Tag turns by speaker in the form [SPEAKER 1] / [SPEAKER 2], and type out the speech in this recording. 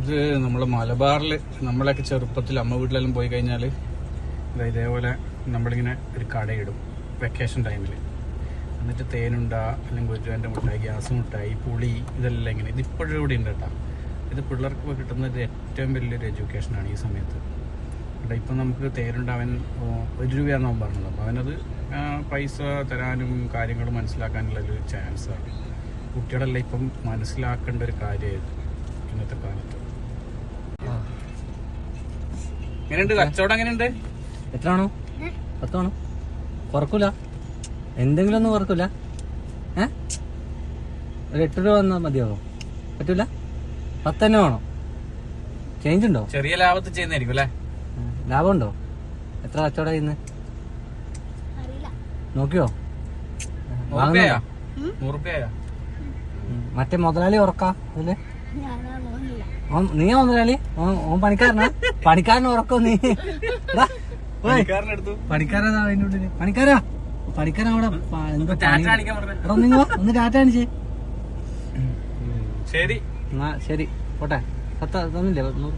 [SPEAKER 1] ഇത് നമ്മളെ മലബാറിൽ നമ്മളൊക്കെ ചെറുപ്പത്തിൽ അമ്മ വീട്ടിലെല്ലാം പോയി കഴിഞ്ഞാൽ ഇതേപോലെ നമ്മളിങ്ങനെ ഒരു കടയിടും വെക്കേഷൻ ടൈമിൽ. എന്നിട്ട് തേനുണ്ട, അല്ലെങ്കിൽ 1 രൂപേൻ്റെ മിഠായി, ഗ്യാസ് മിഠായി, പുളി, ഇതെല്ലാം ഇങ്ങനെ. ഇതിപ്പോഴും ഇവിടെ ഉണ്ട് കേട്ടോ. ഇത് പിള്ളേർക്ക് കിട്ടുന്നത് ഏറ്റവും വലിയൊരു എഡ്യൂക്കേഷനാണ് ഈ സമയത്ത്. കേട്ടോ, ഇപ്പം നമുക്ക് തേനുണ്ടാവൻ 1 രൂപയാണെന്ന് അവൻ പറഞ്ഞത്. അപ്പോൾ അവനത് പൈസ തരാനും കാര്യങ്ങൾ മനസ്സിലാക്കാനുള്ളൊരു ചാൻസാണ്. കുട്ടികളെല്ലാം ഇപ്പം മനസ്സിലാക്കേണ്ട ഒരു കാര്യമായിരുന്നു ഇന്നത്തെ കാലത്ത്. എങ്ങനെയുണ്ട് കച്ചവടം? എങ്ങനെയുണ്ട്?
[SPEAKER 2] എത്ര ആണോ? 10 ആണോ? കുറക്കൂല? എന്തെങ്കിലും ഒന്നും കുറക്കൂല? ഒരു 8 രൂപ വന്നാൽ മതിയാവോ? പറ്റൂല? 10 തന്നെ വേണോ? ചേഞ്ച് ഉണ്ടോ?
[SPEAKER 1] ചെറിയ ലാഭത്തിൽ ചെയ്യുന്നതായിരിക്കും അല്ലേ?
[SPEAKER 2] ലാഭമുണ്ടോ? എത്ര കച്ചവടം ചെയ്യുന്നത് നോക്കിയോ?
[SPEAKER 1] 100 രൂപയാ?
[SPEAKER 2] മറ്റേ മുതലാളി ഉറക്കാ അതില്? നീ മുതലാളി? ഓൻ പണിക്കാരനാ? പണിക്കാരന് ഉറക്കോ നീ? പണിക്കാരനാ അതിന്റെ ഉള്ളില്. പണിക്കാരാ അവിടെ ഒന്ന് ടാറ്റ കാണിച്ചേ.
[SPEAKER 1] ശരി
[SPEAKER 2] ശരി പോട്ടെ. 10 തന്നില്ലേ? 100